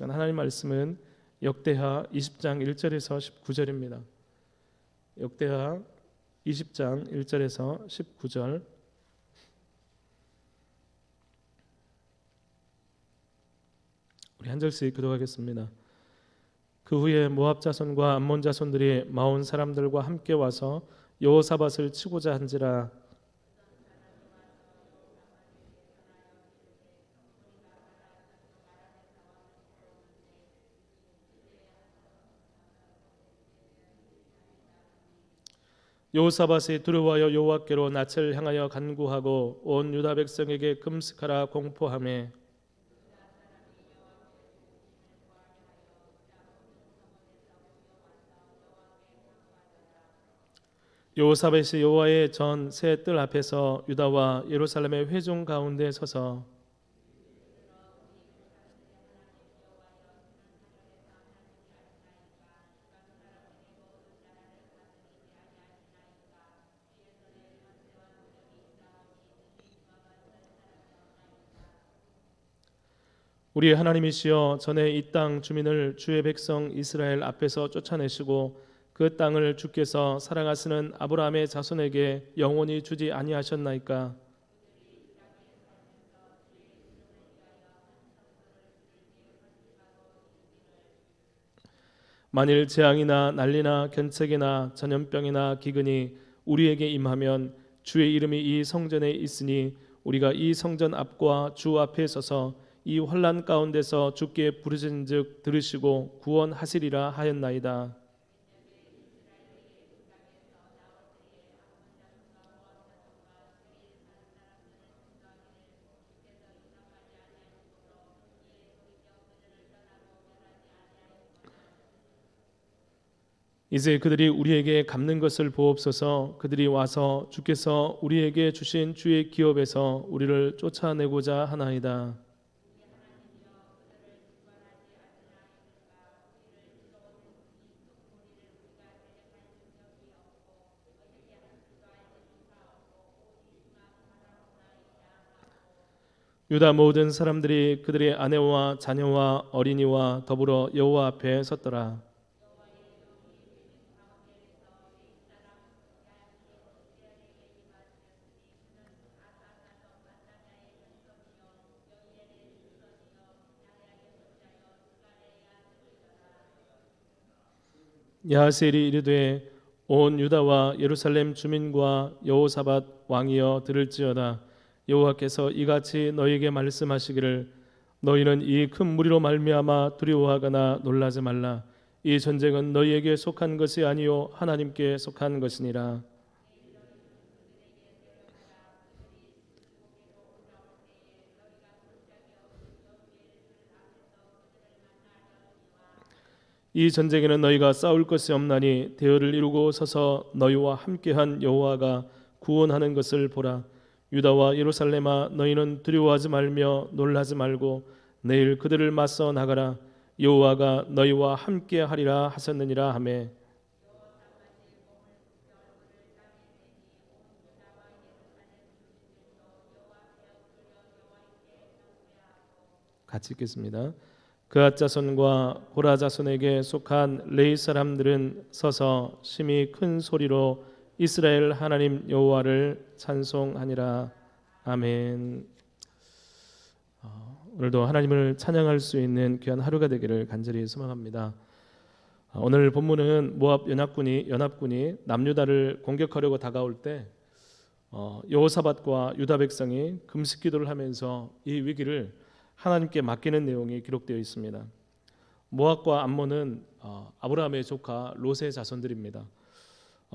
하나님 말씀은 역대하 20장 1절에서 19절입니다. 역대하 20장 1절에서 19절. 우리 한 절씩 교독하겠습니다. 그 후에 모압 자손과 암몬 자손들이 마온 사람들과 함께 와서 여호사밧을 치고자 한지라. 여호사밧이 두려워하여 여호와께로 낯을 향하여 간구하고 온 유다 백성에게 금식하라 공포하매 여호사밧이 여호와의 전 새 뜰 앞에서 유다와 예루살렘의 회중 가운데 서서 우리의 하나님이시여, 전에 이 땅 주민을 주의 백성 이스라엘 앞에서 쫓아내시고 그 땅을 주께서 사랑하시는 아브라함의 자손에게 영원히 주지 아니하셨나이까. 만일 재앙이나 난리나 견책이나 전염병이나 기근이 우리에게 임하면 주의 이름이 이 성전에 있으니 우리가 이 성전 앞과 주 앞에 서서 이 환난 가운데서 주께 부르짖은즉 들으시고 구원하시리라 하였나이다. 이제 그들이 우리에게 갚는 것을 보옵소서. 그들이 와서 주께서 우리에게 주신 주의 기업에서 우리를 쫓아내고자 하나이다. 유다 모든 사람들이 그들의 아내와 자녀와 어린이와 더불어 여호와 앞에 섰더라. 야하셀이 이르되 온 유다와 예루살렘 주민과 여호사밧 왕이여 들을지어다. 여호와께서 이같이 너희에게 말씀하시기를 너희는 이 큰 무리로 말미암아 두려워하거나 놀라지 말라. 이 전쟁은 너희에게 속한 것이 아니요 하나님께 속한 것이니라. 이 전쟁에는 너희가 싸울 것이 없나니 대열을 이루고 서서 너희와 함께한 여호와가 구원하는 것을 보라. 유다와 예루살렘아, 너희는 두려워하지 말며 놀라지 말고 내일 그들을 맞서 나가라. 여호와가 너희와 함께하리라 하셨느니라 하매. 같이 읽겠습니다. 그앗 자손과 고라 자손에게 속한 레위 사람들은 서서 심히 큰 소리로 이스라엘 하나님 여호와를 찬송하니라. 아멘. 오늘도 하나님을 찬양할 수 있는 귀한 하루가 되기를 간절히 소망합니다. 오늘 본문은 모압 연합군이 남유다를 공격하려고 다가올 때 여호사밧과 유다 백성이 금식 기도를 하면서 이 위기를 하나님께 맡기는 내용이 기록되어 있습니다. 모압과 암몬은 아브라함의 조카 롯의 자손들입니다.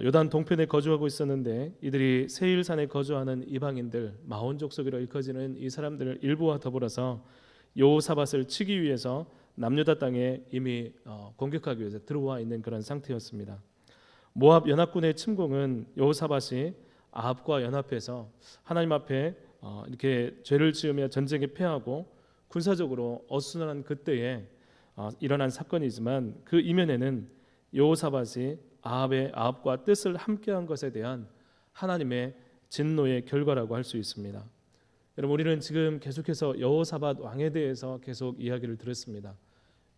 요단 동편에 거주하고 있었는데 이들이 세일산에 거주하는 이방인들 마온 족속으로 일컬어지는 이 사람들 일부와 더불어서 여호사밧을 치기 위해서 남유다 땅에 이미 공격하기 위해서 들어와 있는 그런 상태였습니다. 모압 연합군의 침공은 여호사밧이 아합과 연합해서 하나님 앞에 이렇게 죄를 지으며 전쟁에 패하고 군사적으로 어수선한 그때에 일어난 사건이지만 그 이면에는 여호사밧이 아합과 뜻을 함께한 것에 대한 하나님의 진노의 결과라고 할 수 있습니다. 여러분, 우리는 지금 계속해서 여호사밧 왕에 대해서 계속 이야기를 들었습니다.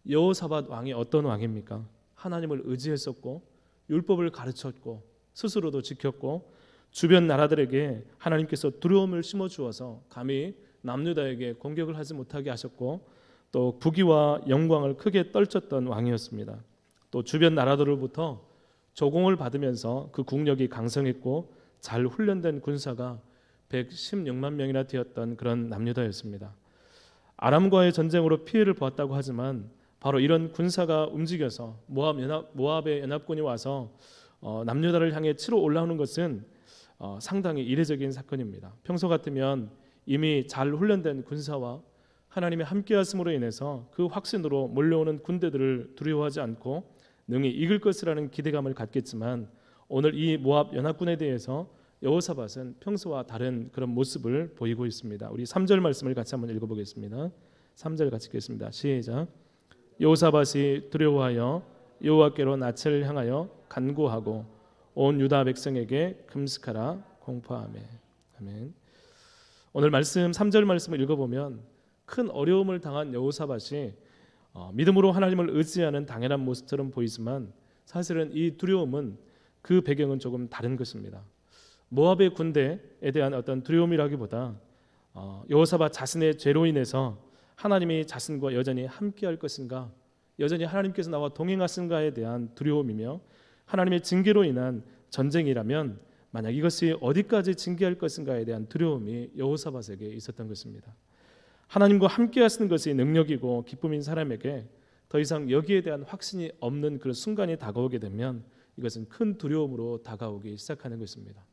여호사밧 왕이 어떤 왕입니까? 하나님을 의지했었고 율법을 가르쳤고 스스로도 지켰고 주변 나라들에게 하나님께서 두려움을 심어 주어서 감히 남유다에게 공격을 하지 못하게 하셨고 또 부귀와 영광을 크게 떨쳤던 왕이었습니다. 또 주변 나라들로부터 조공을 받으면서 그 국력이 강성했고 잘 훈련된 군사가 116만 명이나 되었던 그런 남유다였습니다. 아람과의 전쟁으로 피해를 보았다고 하지만 바로 이런 군사가 움직여서 모압의 연합군이 와서 남유다를 향해 치러 올라오는 것은 상당히 이례적인 사건입니다. 평소 같으면 이미 잘 훈련된 군사와 하나님의 함께하심으로 인해서 그 확신으로 몰려오는 군대들을 두려워하지 않고 능히 이길 것이라는 기대감을 갖겠지만 오늘 이 모압 연합군에 대해서 여호사밧은 평소와 다른 그런 모습을 보이고 있습니다. 우리 3절 말씀을 같이 한번 읽어보겠습니다. 3절 같이 읽겠습니다. 시작. 여호사밧이 두려워하여 여호와께로 낯을 향하여 간구하고 온 유다 백성에게 금식하라 공포하며. 아멘. 오늘 말씀 3절 말씀을 읽어보면 큰 어려움을 당한 여호사밧이 믿음으로 하나님을 의지하는 당연한 모습처럼 보이지만 사실은 이 두려움은 그 배경은 조금 다른 것입니다. 모압의 군대에 대한 어떤 두려움이라기보다 여호사밧 자신의 죄로 인해서 하나님이 자신과 여전히 함께할 것인가, 여전히 하나님께서 나와 동행하신가에 대한 두려움이며 하나님의 징계로 인한 전쟁이라면 만약 이것이 어디까지 징계할 것인가에 대한 두려움이 여호사밧에게 있었던 것입니다. 하나님과 함께 하시는 것이 능력이고 기쁨인 사람에게 더 이상 여기에 대한 확신이 없는 그런 순간이 다가오게 되면 이것은 큰 두려움으로 다가오기 시작하는 것입니다.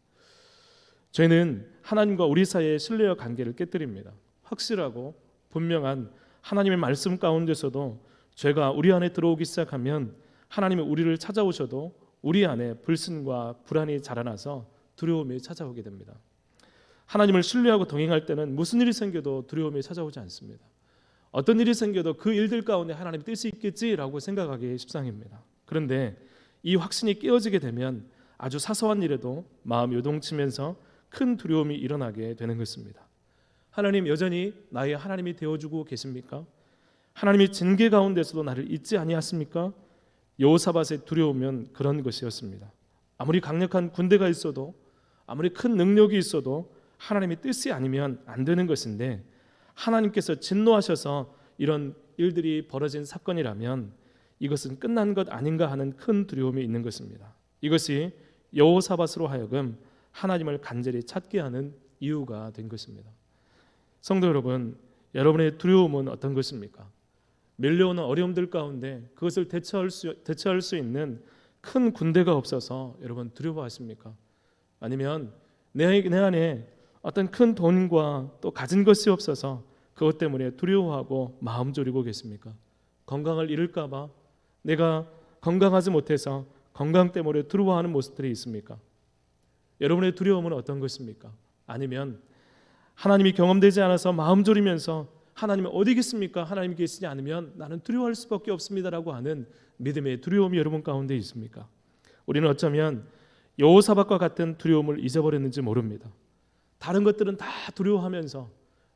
죄는 하나님과 우리 사이의 신뢰와 관계를 깨뜨립니다. 확실하고 분명한 하나님의 말씀 가운데서도 죄가 우리 안에 들어오기 시작하면 하나님이 우리를 찾아오셔도 우리 안에 불신과 불안이 자라나서 두려움이 찾아오게 됩니다. 하나님을 신뢰하고 동행할 때는 무슨 일이 생겨도 두려움이 찾아오지 않습니다. 어떤 일이 생겨도 그 일들 가운데 하나님의 뜻이 있겠지라고 생각하기 십상입니다. 그런데 이 확신이 깨어지게 되면 아주 사소한 일에도 마음이 요동치면서 큰 두려움이 일어나게 되는 것입니다. 하나님 여전히 나의 하나님이 되어주고 계십니까? 하나님의 징계 가운데서도 나를 잊지 아니하십니까? 여호사밧의 두려움은 그런 것이었습니다. 아무리 강력한 군대가 있어도 아무리 큰 능력이 있어도 하나님의 뜻이 아니면 안 되는 것인데 하나님께서 진노하셔서 이런 일들이 벌어진 사건이라면 이것은 끝난 것 아닌가 하는 큰 두려움이 있는 것입니다. 이것이 여호사밧으로 하여금 하나님을 간절히 찾게 하는 이유가 된 것입니다. 성도 여러분, 여러분의 두려움은 어떤 것입니까? 밀려오는 어려움들 가운데 그것을 대처할 수 있는 큰 군대가 없어서 여러분 두려워하십니까? 아니면 내 안에 어떤 큰 돈과 또 가진 것이 없어서 그것 때문에 두려워하고 마음 졸이고 계십니까? 건강을 잃을까 봐 내가 건강하지 못해서 건강 때문에 두려워하는 모습들이 있습니까? 여러분의 두려움은 어떤 것입니까? 아니면 하나님이 경험되지 않아서 마음 졸이면서 하나님이 어디 계십니까? 하나님이 계시지 않으면 나는 두려워할 수밖에 없습니다라고 하는 믿음의 두려움이 여러분 가운데 있습니까? 우리는 어쩌면 여호사밧과 같은 두려움을 잊어버렸는지 모릅니다. 다른 것들은 다 두려워하면서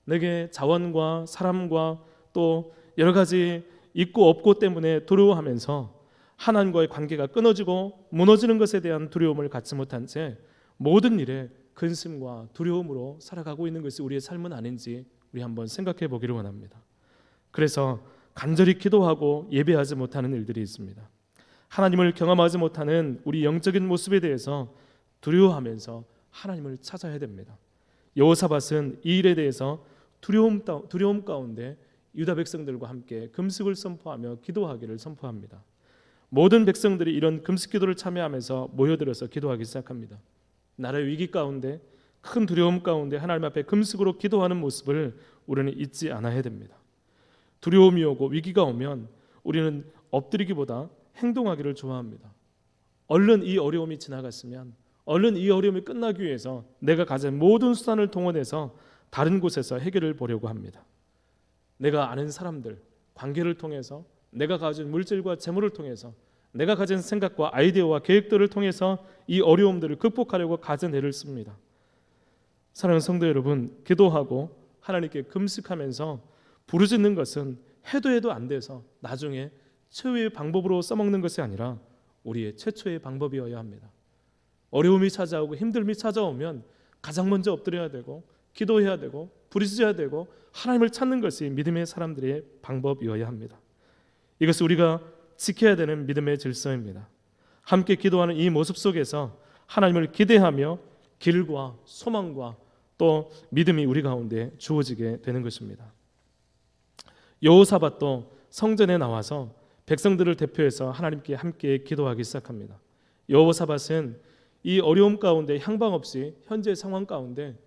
내게 자원과 사람과 또 여러 가지 있고 없고 때문에 두려워하면서 하나님과의 관계가 끊어지고 무너지는 것에 대한 두려움을 갖지 못한 채 모든 일에 근심과 두려움으로 살아가고 있는 것이 우리의 삶은 아닌지 우리 한번 생각해 보기를 원합니다. 그래서 간절히 기도하고 예배하지 못하는 일들이 있습니다. 하나님을 경험하지 못하는 우리 영적인 모습에 대해서 두려워하면서 하나님을 찾아야 됩니다. 여호사밧은 이 일에 대해서 두려움 가운데 유다 백성들과 함께 금식을 선포하며 기도하기를 선포합니다. 모든 백성들이 이런 금식 기도를 참여하면서 모여들어서 기도하기 시작합니다. 나라의 위기 가운데 큰 두려움 가운데 하나님 앞에 금식으로 기도하는 모습을 우리는 잊지 않아야 됩니다. 두려움이 오고 위기가 오면 우리는 엎드리기보다 행동하기를 좋아합니다. 얼른 이 어려움이 지나갔으면, 얼른 이 어려움이 끝나기 위해서 내가 가진 모든 수단을 동원해서 다른 곳에서 해결을 보려고 합니다. 내가 아는 사람들, 관계를 통해서, 내가 가진 물질과 재물을 통해서, 내가 가진 생각과 아이디어와 계획들을 통해서 이 어려움들을 극복하려고 가진 애를 씁니다. 사랑하는 성도 여러분, 기도하고 하나님께 금식하면서 부르짖는 것은 해도 안 돼서 나중에 최후의 방법으로 써먹는 것이 아니라 우리의 최초의 방법이어야 합니다. 어려움이 찾아오고 힘듦이 찾아오면 가장 먼저 엎드려야 되고 기도해야 되고 부르짖어야 되고 하나님을 찾는 것이 믿음의 사람들의 방법이어야 합니다. 이것은 우리가 지켜야 되는 믿음의 질서입니다. 함께 기도하는 이 모습 속에서 하나님을 기대하며 길과 소망과 또 믿음이 우리 가운데 주어지게 되는 것입니다. 여호사밧도 성전에 나와서 백성들을 대표해서 하나님께 함께 기도하기 시작합니다. 여호사밧은 이 어려움 가운데 향방 없이 현재 상황 가운데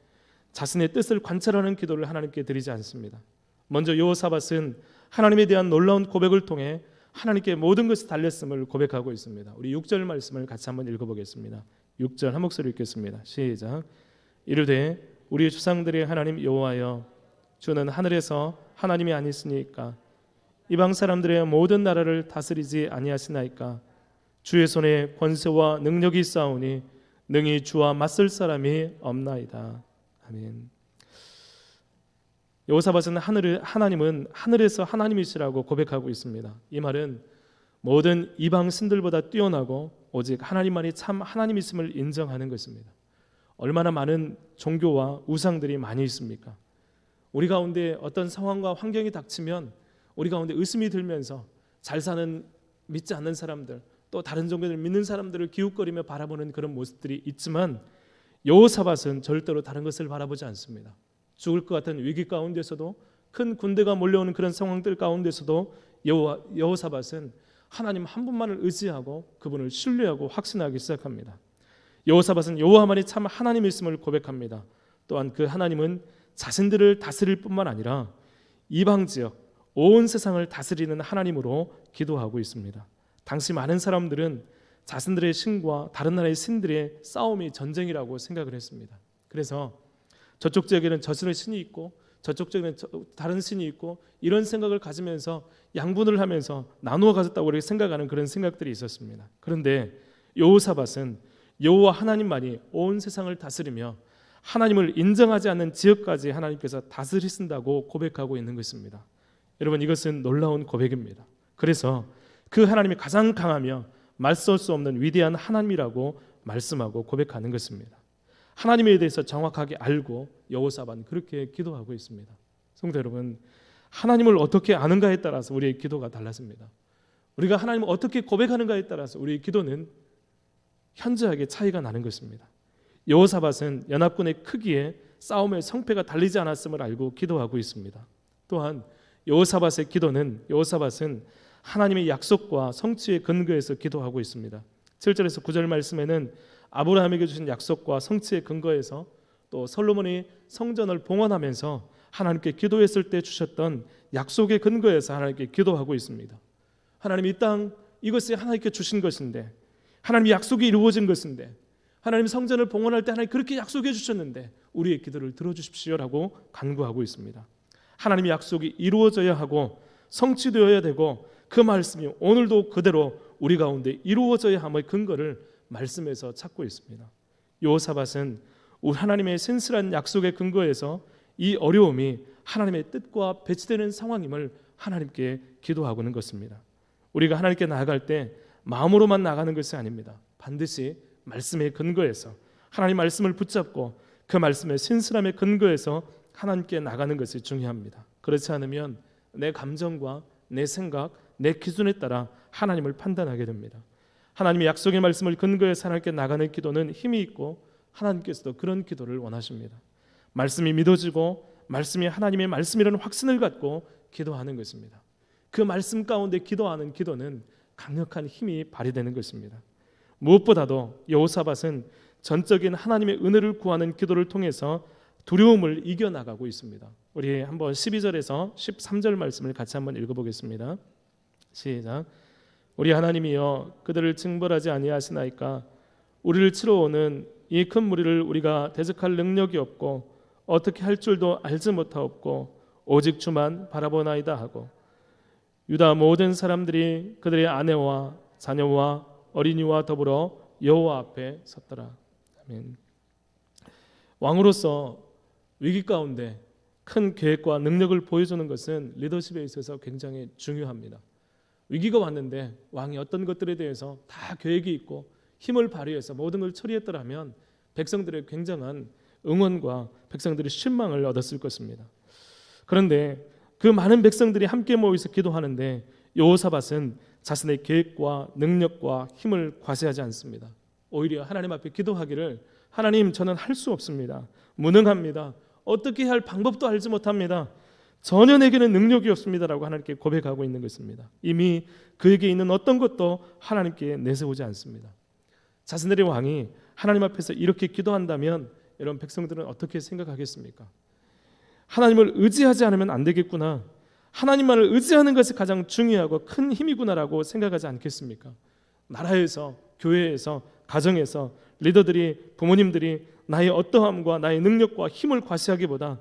자신의 뜻을 관찰하는 기도를 하나님께 드리지 않습니다. 먼저 여호사밧은 하나님에 대한 놀라운 고백을 통해 하나님께 모든 것이 달렸음을 고백하고 있습니다. 우리 6절 말씀을 같이 한번 읽어보겠습니다. 6절 한 목소리 읽겠습니다. 시작. 이르되 우리 조상들의 하나님 여호와여, 주는 하늘에서 하나님이 아니시니까 이방 사람들의 모든 나라를 다스리지 아니하시나이까. 주의 손에 권세와 능력이 있사오니 능히 주와 맞설 사람이 없나이다. 아멘. 여호사밧은 하나님은 하늘에서 하나님이시라고 고백하고 있습니다. 이 말은 모든 이방 신들보다 뛰어나고 오직 하나님만이 참 하나님이심을 인정하는 것입니다. 얼마나 많은 종교와 우상들이 많이 있습니까? 우리 가운데 어떤 상황과 환경이 닥치면 우리 가운데 의심이 들면서 잘 사는 믿지 않는 사람들, 또 다른 종교를 믿는 사람들을 기웃거리며 바라보는 그런 모습들이 있지만 여호사밧은 절대로 다른 것을 바라보지 않습니다. 죽을 것 같은 위기 가운데서도, 큰 군대가 몰려오는 그런 상황들 가운데서도 여호사밧은 하나님 한 분만을 의지하고 그분을 신뢰하고 확신하기 시작합니다. 여호사밧은 여호와만이 참 하나님이심을 고백합니다. 또한 그 하나님은 자신들을 다스릴 뿐만 아니라 이방 지역, 온 세상을 다스리는 하나님으로 기도하고 있습니다. 당시 많은 사람들은 자신들의 신과 다른 나라의 신들의 싸움이 전쟁이라고 생각을 했습니다. 그래서 저쪽 지역에는 저신의 신이 있고 저쪽 지역에는 다른 신이 있고 이런 생각을 가지면서 양분을 하면서 나누어 가졌다고 그렇게 생각하는 그런 생각들이 있었습니다. 그런데 여호사밧은 여호와 하나님만이 온 세상을 다스리며 하나님을 인정하지 않는 지역까지 하나님께서 다스리신다고 고백하고 있는 것입니다. 여러분, 이것은 놀라운 고백입니다. 그래서 그 하나님이 가장 강하며 맞설 수 없는 위대한 하나님이라고 말씀하고 고백하는 것입니다. 하나님에 대해서 정확하게 알고 여호사밧은 그렇게 기도하고 있습니다. 성도 여러분, 하나님을 어떻게 아는가에 따라서 우리의 기도가 달라집니다. 우리가 하나님을 어떻게 고백하는가에 따라서 우리의 기도는 현저하게 차이가 나는 것입니다. 여호사밧은 연합군의 크기에 싸움의 성패가 달리지 않았음을 알고 기도하고 있습니다. 또한 여호사밧은 하나님의 약속과 성취의 근거에서 기도하고 있습니다. 7절에서 9절 말씀에는 아브라함에게 주신 약속과 성취의 근거에서, 또 솔로몬이 성전을 봉헌하면서 하나님께 기도했을 때 주셨던 약속의 근거에서 하나님께 기도하고 있습니다. 하나님, 이 땅 이것이 하나님께 주신 것인데, 하나님의 약속이 이루어진 것인데, 하나님 성전을 봉헌할 때 하나님 그렇게 약속해 주셨는데 우리의 기도를 들어주십시오라고 간구하고 있습니다. 하나님의 약속이 이루어져야 하고 성취되어야 되고 그 말씀이 오늘도 그대로 우리 가운데 이루어져야 함의 근거를 말씀에서 찾고 있습니다. 여호사밧은 우리 하나님의 신실한 약속의 근거에서 이 어려움이 하나님의 뜻과 배치되는 상황임을 하나님께 기도하고 있는 것입니다. 우리가 하나님께 나아갈 때 마음으로만 나가는 것이 아닙니다. 반드시 말씀의 근거에서 하나님 말씀을 붙잡고 그 말씀의 신실함의 근거에서 하나님께 나가는 것이 중요합니다. 그렇지 않으면 내 감정과 내 생각, 내 기준에 따라 하나님을 판단하게 됩니다. 하나님의 약속의 말씀을 근거해서 하나님께 나가는 기도는 힘이 있고 하나님께서도 그런 기도를 원하십니다. 말씀이 믿어지고 말씀이 하나님의 말씀이라는 확신을 갖고 기도하는 것입니다. 그 말씀 가운데 기도하는 기도는 강력한 힘이 발휘되는 것입니다. 무엇보다도 여호사밧은 전적인 하나님의 은혜를 구하는 기도를 통해서 두려움을 이겨나가고 있습니다. 우리 한번 12절에서 13절 말씀을 같이 한번 읽어보겠습니다. 시작. 우리 하나님이여, 그들을 징벌하지 아니하시나이까. 우리를 치러 오는 이 큰 무리를 우리가 대적할 능력이 없고 어떻게 할 줄도 알지 못하옵고 오직 주만 바라보나이다 하고, 유다 모든 사람들이 그들의 아내와 자녀와 어린이와 더불어 여호와 앞에 섰더라. 아멘. 왕으로서 위기 가운데 큰 계획과 능력을 보여주는 것은 리더십에 있어서 굉장히 중요합니다. 위기가 왔는데 왕이 어떤 것들에 대해서 다 계획이 있고 힘을 발휘해서 모든 걸 처리했더라면 백성들의 굉장한 응원과 백성들의 신망을 얻었을 것입니다. 그런데 그 많은 백성들이 함께 모여서 기도하는데 여호사밧은 자신의 계획과 능력과 힘을 과시하지 않습니다. 오히려 하나님 앞에 기도하기를 하나님, 저는 할 수 없습니다. 무능합니다. 어떻게 할 방법도 알지 못합니다. 전혀 내게는 능력이 없습니다라고 하나님께 고백하고 있는 것입니다. 이미 그에게 있는 어떤 것도 하나님께 내세우지 않습니다. 자신들의 왕이 하나님 앞에서 이렇게 기도한다면 여러분, 백성들은 어떻게 생각하겠습니까? 하나님을 의지하지 않으면 안 되겠구나, 하나님만을 의지하는 것이 가장 중요하고 큰 힘이구나라고 생각하지 않겠습니까? 나라에서, 교회에서, 가정에서 리더들이, 부모님들이 나의 어떠함과 나의 능력과 힘을 과시하기보다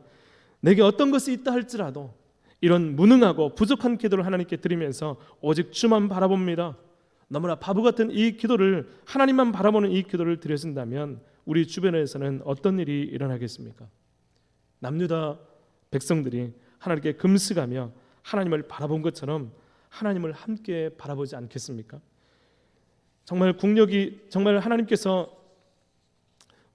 내게 어떤 것이 있다 할지라도 이런 무능하고 부족한 기도를 하나님께 드리면서 오직 주만 바라봅니다. 너무나 바보 같은 이 기도를, 하나님만 바라보는 이 기도를 드려진다면 우리 주변에서는 어떤 일이 일어나겠습니까? 남유다 백성들이 하나님께 금식하며 하나님을 바라본 것처럼 하나님을 함께 바라보지 않겠습니까? 정말 하나님께서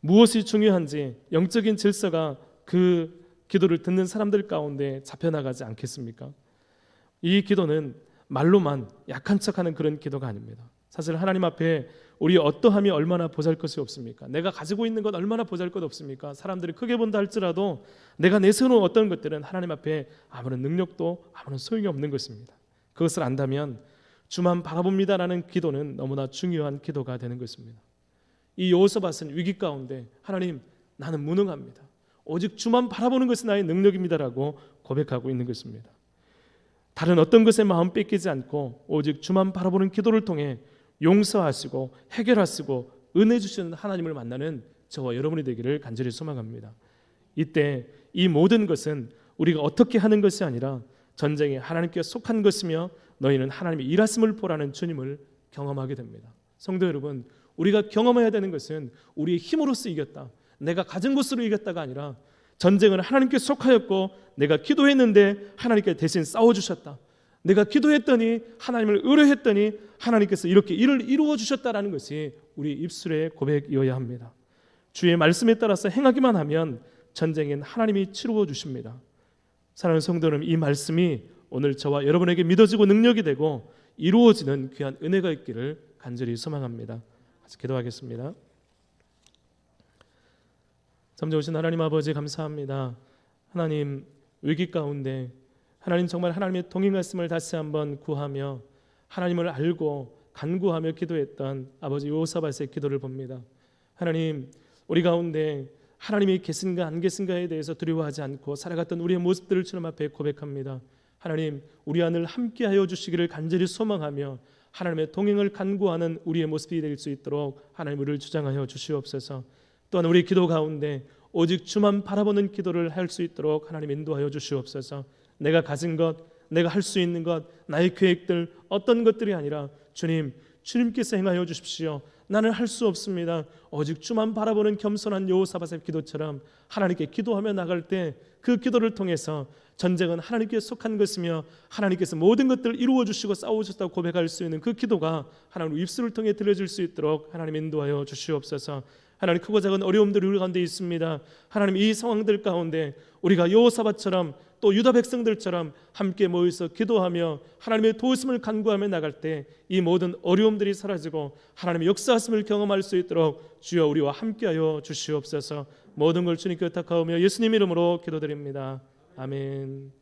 무엇이 중요한지 영적인 질서가 그 기도를 듣는 사람들 가운데 잡혀나가지 않겠습니까? 이 기도는 말로만 약한 척하는 그런 기도가 아닙니다. 사실 하나님 앞에 우리 어떠함이 얼마나 보잘것이 없습니까? 내가 가지고 있는 것 얼마나 보잘것 없습니까? 사람들이 크게 본다 할지라도 내가 내세우는 어떤 것들은 하나님 앞에 아무런 능력도 아무런 소용이 없는 것입니다. 그것을 안다면 주만 바라봅니다라는 기도는 너무나 중요한 기도가 되는 것입니다. 이 여호사밧은 위기 가운데 하나님, 나는 무능합니다. 오직 주만 바라보는 것이 나의 능력입니다라고 고백하고 있는 것입니다. 다른 어떤 것에 마음 뺏기지 않고 오직 주만 바라보는 기도를 통해 용서하시고 해결하시고 은혜 주시는 하나님을 만나는 저와 여러분이 되기를 간절히 소망합니다. 이때 이 모든 것은 우리가 어떻게 하는 것이 아니라 전쟁에 하나님께 속한 것이며 너희는 하나님의 일하심을 보라는 주님을 경험하게 됩니다. 성도 여러분, 우리가 경험해야 되는 것은 우리의 힘으로써 이겼다, 내가 가진 것으로 이겼다가 아니라 전쟁은 하나님께 속하였고 내가 기도했는데 하나님께 대신 싸워주셨다, 내가 기도했더니 하나님을 의뢰했더니 하나님께서 이렇게 일을 이루어 주셨다라는 것이 우리 입술의 고백이어야 합니다. 주의 말씀에 따라서 행하기만 하면 전쟁은 하나님이 치루어 주십니다. 사랑하는 성도 여러분, 이 말씀이 오늘 저와 여러분에게 믿어지고 능력이 되고 이루어지는 귀한 은혜가 있기를 간절히 소망합니다. 같이 기도하겠습니다. 잠재우신 하나님 아버지, 감사합니다. 하나님, 위기 가운데 하나님, 정말 하나님의 동행하심을 다시 한번 구하며 하나님을 알고 간구하며 기도했던 아버지 여호사밧의 기도를 봅니다. 하나님, 우리 가운데 하나님이 계신가 안 계신가에 대해서 두려워하지 않고 살아갔던 우리의 모습들을 주님 앞에 고백합니다. 하나님, 우리 안을 함께하여 주시기를 간절히 소망하며 하나님의 동행을 간구하는 우리의 모습이 될 수 있도록 하나님, 우리를 주장하여 주시옵소서. 또한 우리 기도 가운데 오직 주만 바라보는 기도를 할 수 있도록 하나님 인도하여 주시옵소서. 내가 가진 것, 내가 할 수 있는 것, 나의 계획들, 어떤 것들이 아니라 주님께서 행하여 주십시오. 나는 할 수 없습니다. 오직 주만 바라보는 겸손한 여호사밧의 기도처럼 하나님께 기도하며 나갈 때 그 기도를 통해서 전쟁은 하나님께 속한 것이며 하나님께서 모든 것들을 이루어 주시고 싸워 주셨다고 고백할 수 있는 그 기도가 하나님 입술을 통해 들려질 수 있도록 하나님 인도하여 주시옵소서. 하나님, 크고 작은 어려움들이 우리 가운데 있습니다. 하나님, 이 상황들 가운데 우리가 여호사밧처럼 또 유다 백성들처럼 함께 모여서 기도하며 하나님의 도우심을 간구하며 나갈 때 이 모든 어려움들이 사라지고 하나님의 역사하심을 경험할 수 있도록 주여 우리와 함께하여 주시옵소서. 모든 걸 주님께 부탁하오며 예수님 이름으로 기도드립니다. 아멘.